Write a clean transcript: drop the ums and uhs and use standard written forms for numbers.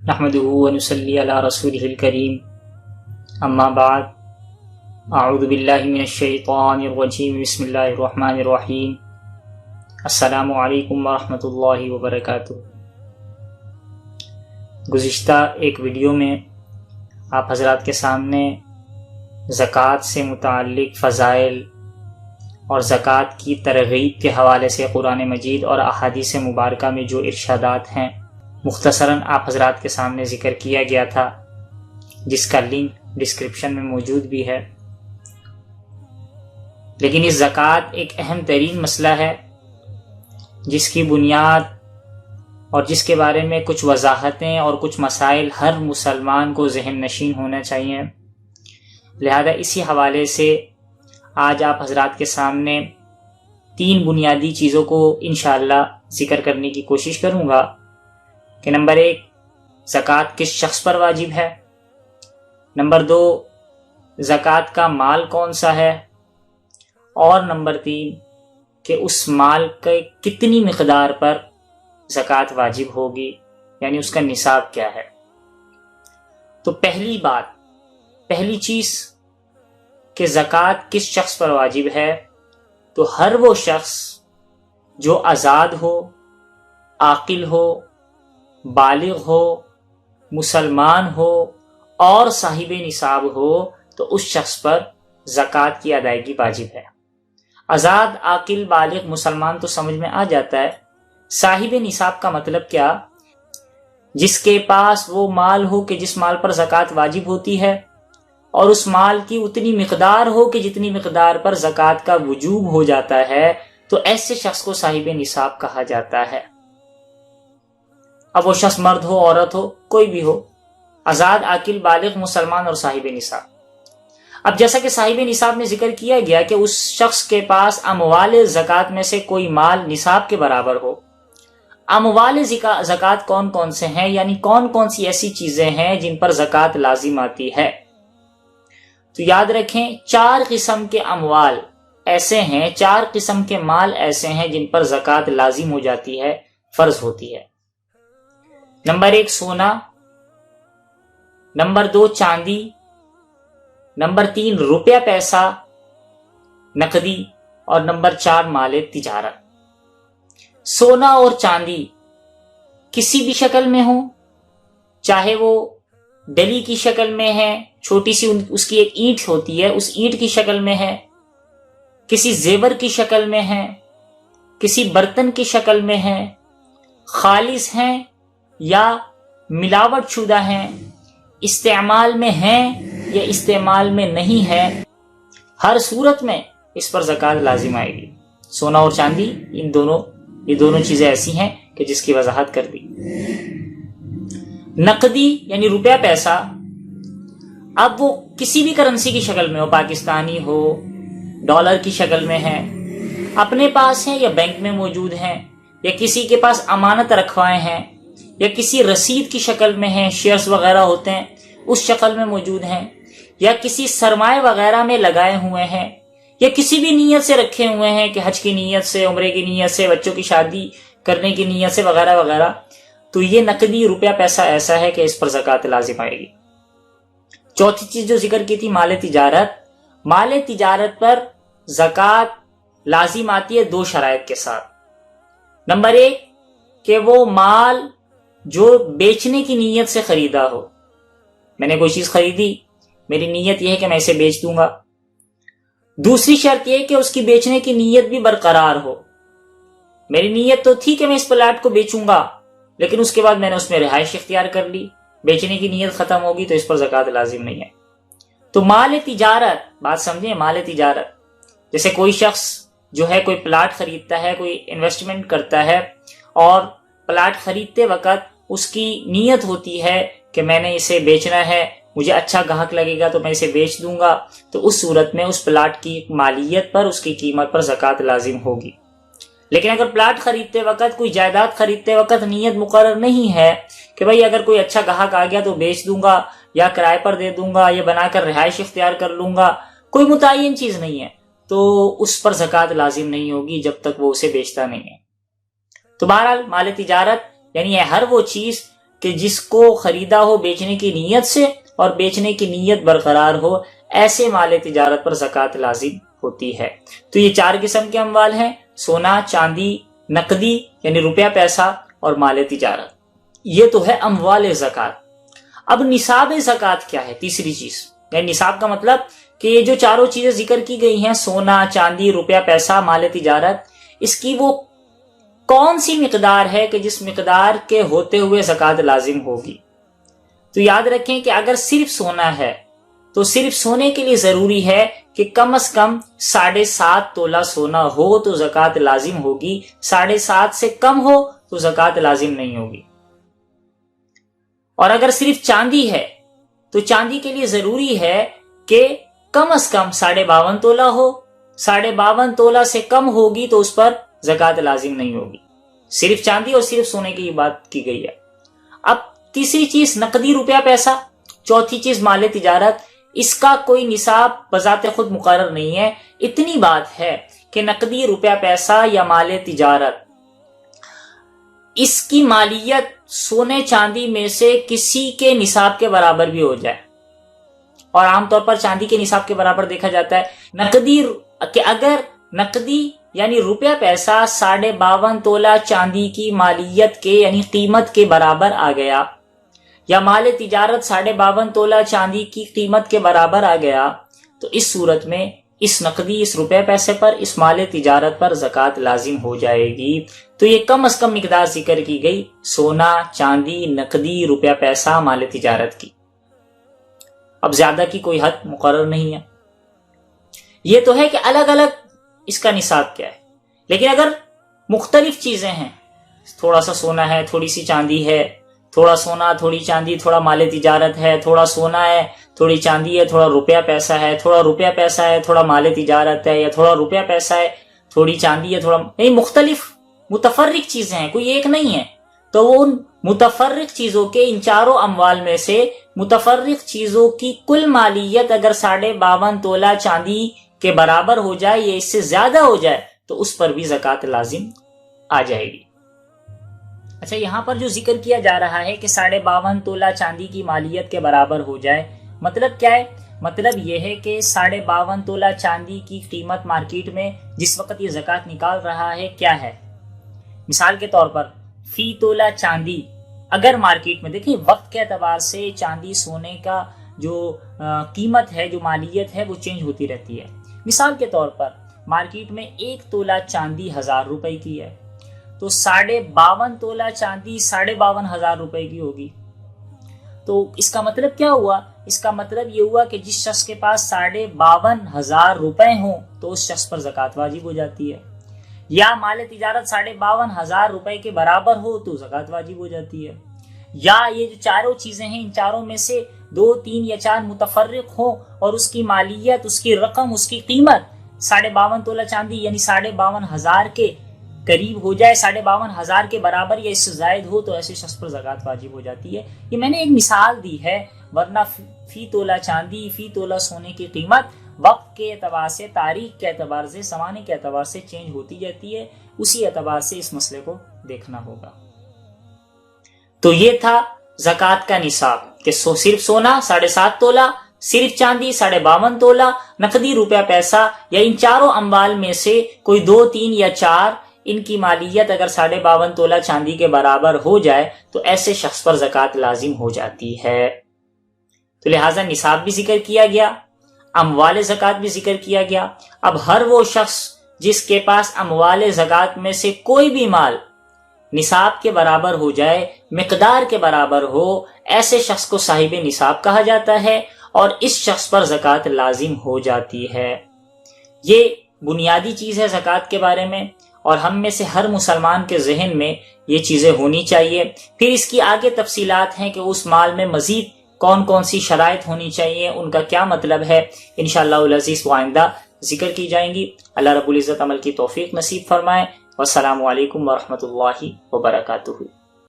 نحمده ونصلي على رسوله الكريم اما بعد اعوذ باللہ من الشیطان الرجیم بسم اللہ الرحمن الرحیم السلام علیکم ورحمۃ اللہ وبرکاتہ۔ گزشتہ ایک ویڈیو میں آپ حضرات کے سامنے زکوٰۃ سے متعلق فضائل اور زکوٰۃ کی ترغیب کے حوالے سے قرآن مجید اور احادیث مبارکہ میں جو ارشادات ہیں مختصراً آپ حضرات کے سامنے ذکر کیا گیا تھا، جس کا لنک ڈسکرپشن میں موجود بھی ہے۔ لیکن اس زکوٰۃ ایک اہم ترین مسئلہ ہے جس کی بنیاد اور جس کے بارے میں کچھ وضاحتیں اور کچھ مسائل ہر مسلمان کو ذہن نشین ہونا چاہیے۔ لہذا اسی حوالے سے آج آپ حضرات کے سامنے 3 بنیادی چیزوں کو انشاءاللہ ذکر کرنے کی کوشش کروں گا کہ نمبر 1 زکوٰۃ کس شخص پر واجب ہے، نمبر 2 زکوٰۃ کا مال کون سا ہے، اور نمبر 3 کہ اس مال کے کتنی مقدار پر زکوٰۃ واجب ہوگی، یعنی اس کا نصاب کیا ہے۔ تو پہلی چیز کہ زکوٰۃ کس شخص پر واجب ہے، تو ہر وہ شخص جو آزاد ہو، عاقل ہو، بالغ ہو، مسلمان ہو اور صاحب نصاب ہو، تو اس شخص پر زکوٰۃ کی ادائیگی واجب ہے۔ آزاد، عاقل، بالغ، مسلمان تو سمجھ میں آ جاتا ہے۔ صاحب نصاب کا مطلب کیا؟ جس کے پاس وہ مال ہو کہ جس مال پر زکوٰۃ واجب ہوتی ہے، اور اس مال کی اتنی مقدار ہو کہ جتنی مقدار پر زکوٰۃ کا وجوب ہو جاتا ہے، تو ایسے شخص کو صاحب نصاب کہا جاتا ہے۔ اب وہ شخص مرد ہو، عورت ہو، کوئی بھی ہو، آزاد، عاقل، بالغ، مسلمان اور صاحب نصاب۔ اب جیسا کہ صاحب نصاب میں ذکر کیا گیا کہ اس شخص کے پاس اموال زکوٰۃ میں سے کوئی مال نصاب کے برابر ہو۔ اموال زکوٰۃ کون کون سے ہیں، یعنی کون کون سی ایسی چیزیں ہیں جن پر زکوٰۃ لازم آتی ہے؟ تو یاد رکھیں 4 قسم کے اموال ایسے ہیں، 4 قسم کے مال ایسے ہیں جن پر زکوٰۃ لازم ہو جاتی ہے، فرض ہوتی ہے۔ نمبر 1 سونا، نمبر 2 چاندی، نمبر 3 روپیہ پیسہ نقدی، اور نمبر 4 مال تجارت۔ سونا اور چاندی کسی بھی شکل میں ہو، چاہے وہ ڈلی کی شکل میں ہے، چھوٹی سی اس کی ایک اینٹ ہوتی ہے، اس اینٹ کی شکل میں ہے، کسی زیور کی شکل میں ہے، کسی برتن کی شکل میں ہے، خالص ہیں یا ملاوٹ شدہ ہیں، استعمال میں ہیں یا استعمال میں نہیں ہے، ہر صورت میں اس پر زکوٰۃ لازم آئے گی۔ سونا اور چاندی یہ دونوں چیزیں ایسی ہیں کہ جس کی وضاحت کر دی۔ نقدی یعنی روپیہ پیسہ، اب وہ کسی بھی کرنسی کی شکل میں ہو، پاکستانی ہو، ڈالر کی شکل میں ہے، اپنے پاس ہیں یا بینک میں موجود ہیں، یا کسی کے پاس امانت رکھوائے ہیں، یا کسی رسید کی شکل میں ہیں، شیئرز وغیرہ ہوتے ہیں اس شکل میں موجود ہیں، یا کسی سرمایہ وغیرہ میں لگائے ہوئے ہیں، یا کسی بھی نیت سے رکھے ہوئے ہیں کہ حج کی نیت سے، عمرے کی نیت سے، بچوں کی شادی کرنے کی نیت سے وغیرہ وغیرہ، تو یہ نقدی روپیہ پیسہ ایسا ہے کہ اس پر زکوٰۃ لازم آئے گی۔ چوتھی چیز جو ذکر کی تھی مال تجارت، مال تجارت پر زکوٰۃ لازم آتی ہے 2 شرائط کے ساتھ۔ نمبر 1 کہ وہ مال جو بیچنے کی نیت سے خریدا ہو، میں نے کوئی چیز خریدی، میری نیت یہ ہے کہ میں اسے بیچ دوں گا۔ دوسری شرط یہ کہ اس کی بیچنے کی نیت بھی برقرار ہو، میری نیت تو تھی کہ میں اس پلاٹ کو بیچوں گا، لیکن اس کے بعد میں نے اس میں رہائش اختیار کر لی، بیچنے کی نیت ختم ہوگی، تو اس پر زکوٰۃ لازم نہیں ہے۔ تو مال تجارت، بات سمجھیں، مال تجارت جیسے کوئی شخص جو ہے کوئی پلاٹ خریدتا ہے، کوئی انویسٹمنٹ کرتا ہے، اور پلاٹ خریدتے وقت اس کی نیت ہوتی ہے کہ میں نے اسے بیچنا ہے، مجھے اچھا گاہک لگے گا تو میں اسے بیچ دوں گا، تو اس صورت میں اس پلاٹ کی مالیت پر، اس کی قیمت پر زکوٰۃ لازم ہوگی۔ لیکن اگر پلاٹ خریدتے وقت، کوئی جائیداد خریدتے وقت نیت مقرر نہیں ہے کہ بھئی اگر کوئی اچھا گاہک آ گیا تو بیچ دوں گا، یا کرائے پر دے دوں گا، یا بنا کر رہائش اختیار کر لوں گا، کوئی متعین چیز نہیں ہے، تو اس پر زکوٰۃ لازم نہیں ہوگی جب تک وہ اسے بیچتا نہیں ہے۔ تو بہرحال مال تجارت یعنی ہر وہ چیز کہ جس کو خریدا ہو بیچنے کی نیت سے اور بیچنے کی نیت برقرار ہو، ایسے مال تجارت پر زکوٰۃ لازم ہوتی ہے۔ تو یہ 4 قسم کے اموال ہیں: سونا، چاندی، نقدی یعنی روپیہ پیسہ، اور مال تجارت۔ یہ تو ہے اموال زکوٰۃ۔ اب نصاب زکوٰۃ کیا ہے؟ تیسری چیز، یعنی نصاب کا مطلب کہ یہ جو 4 چیزیں ذکر کی گئی ہیں، سونا، چاندی، روپیہ پیسہ، مال تجارت، اس کی وہ کون سی مقدار ہے کہ جس مقدار کے ہوتے ہوئے زکوٰۃ لازم ہوگی؟ تو یاد رکھیں کہ اگر صرف سونا ہے تو صرف سونے کے لیے ضروری ہے کہ کم از کم 7.5 تولہ سونا ہو تو زکوٰۃ لازم ہوگی، 7.5 سے کم ہو تو زکوٰۃ لازم نہیں ہوگی۔ اور اگر صرف چاندی ہے تو چاندی کے لیے ضروری ہے کہ کم از کم 52.5 تولہ ہو، 52.5 تولہ سے کم ہوگی تو اس پر زکوٰۃ لازم نہیں ہوگی۔ صرف چاندی اور صرف سونے کی بات کی گئی ہے۔ اب تیسری چیز نقدی روپیہ پیسہ، چوتھی چیز مال تجارت۔ اس کا کوئی نصاب بذات خود مقرر نہیں ہے، اتنی بات ہے کہ نقدی روپیہ پیسہ یا مال تجارت، اس کی مالیت سونے چاندی میں سے کسی کے نصاب کے برابر بھی ہو جائے، اور عام طور پر چاندی کے نصاب کے برابر دیکھا جاتا ہے نقدی، کہ اگر نقدی یعنی روپیہ پیسہ 52.5 تولہ چاندی کی مالیت کے یعنی قیمت کے برابر آ گیا، یا مال تجارت 52.5 تولہ چاندی کی قیمت کے برابر آ گیا، تو اس صورت میں اس نقدی، اس روپے پیسے پر، اس مال تجارت پر زکوٰۃ لازم ہو جائے گی۔ تو یہ کم از کم مقدار ذکر کی گئی سونا، چاندی، نقدی، روپیہ پیسہ، مال تجارت کی۔ اب زیادہ کی کوئی حد مقرر نہیں ہے۔ یہ تو ہے کہ الگ الگ اس کا نصاب کیا ہے، لیکن اگر مختلف چیزیں ہیں، تھوڑا سا سونا ہے، تھوڑی سی چاندی ہے، تھوڑا سونا، تھوڑی چاندی، تھوڑا مال تجارت ہے، تھوڑا سونا ہے، تھوڑی چاندی ہے، تھوڑا روپیہ پیسہ ہے، تھوڑا روپیہ پیسہ ہے، تھوڑا مال تجارت ہے، یا تھوڑا روپیہ پیسہ ہے، تھوڑی چاندی ہے، تھوڑا، نہیں، مختلف متفرق چیزیں ہیں، کوئی ایک نہیں ہے۔ تو وہ ان متفرق چیزوں کے، ان 4 اموال میں سے متفرق چیزوں کی کل مالیت اگر 52.5 تولہ چاندی کے برابر ہو جائے یا اس سے زیادہ ہو جائے تو اس پر بھی زکوٰۃ لازم آ جائے گی۔ اچھا، یہاں پر جو ذکر کیا جا رہا ہے کہ 52.5 تولہ چاندی کی مالیت کے برابر ہو جائے، مطلب کیا ہے؟ مطلب یہ ہے کہ 52.5 تولہ چاندی کی قیمت مارکیٹ میں جس وقت یہ زکوٰۃ نکال رہا ہے کیا ہے؟ مثال کے طور پر فی تولہ چاندی، اگر مارکیٹ میں دیکھیں وقت کے اعتبار سے چاندی سونے کا جو قیمت ہے، جو مالیت ہے، وہ چینج ہوتی رہتی ہے۔ مثال کے طور پر مارکیٹ میں 1 تولہ چاندی 1000 روپے کی ہے، تو 52.5 تولہ چاندی 52,500 روپے کی ہوگی۔ تو اس کا مطلب کیا ہوا؟ اس کا مطلب یہ ہوا کہ جس شخص کے پاس 52,500 روپے ہوں تو اس شخص پر زکوٰۃ واجب ہو جاتی ہے، یا مال تجارت 52,500 روپے کے برابر ہو تو زکوٰۃ واجب ہو جاتی ہے، یا یہ جو 4 چیزیں ہیں ان 4 میں سے 2، 3 یا 4 متفرق ہوں اور اس کی مالیت، اس کی رقم، اس کی قیمت 52.5 تولہ چاندی یعنی 52,500 کے قریب ہو جائے، 52,500 کے برابر یا اس سے زائد ہو تو ایسے شخص پر زکوٰۃ واجب ہو جاتی ہے۔ یہ میں نے ایک مثال دی ہے، ورنہ فی تولہ چاندی، فی تولہ سونے کی قیمت وقت کے اعتبار سے، تاریخ کے اعتبار سے، زمانے کے اعتبار سے چینج ہوتی جاتی ہے، اسی اعتبار سے اس مسئلے کو دیکھنا ہوگا۔ تو یہ تھا زکوٰۃ کا نصاب کہ صرف سونا 7.5 تولہ، صرف چاندی 52.5 تولہ، نقدی روپیہ پیسہ، یا ان 4 اموال میں سے کوئی 2، 3 یا 4 ان کی مالیت اگر 52.5 تولہ چاندی کے برابر ہو جائے تو ایسے شخص پر زکوٰۃ لازم ہو جاتی ہے۔ تو لہٰذا نصاب بھی ذکر کیا گیا، اموال زکوٰۃ بھی ذکر کیا گیا۔ اب ہر وہ شخص جس کے پاس اموال زکوٰۃ میں سے کوئی بھی مال نصاب کے برابر ہو جائے، مقدار کے برابر ہو، ایسے شخص کو صاحب نصاب کہا جاتا ہے اور اس شخص پر زکوٰۃ لازم ہو جاتی ہے۔ یہ بنیادی چیز ہے زکوٰۃ کے بارے میں، اور ہم میں سے ہر مسلمان کے ذہن میں یہ چیزیں ہونی چاہیے۔ پھر اس کی آگے تفصیلات ہیں کہ اس مال میں مزید کون کون سی شرائط ہونی چاہیے، ان کا کیا مطلب ہے، انشاءاللہ العزیز وہ آئندہ ذکر کی جائیں گی۔ اللہ رب العزت عمل کی توفیق نصیب فرمائے۔ والسلام علیکم ورحمۃ اللہ وبرکاتہ۔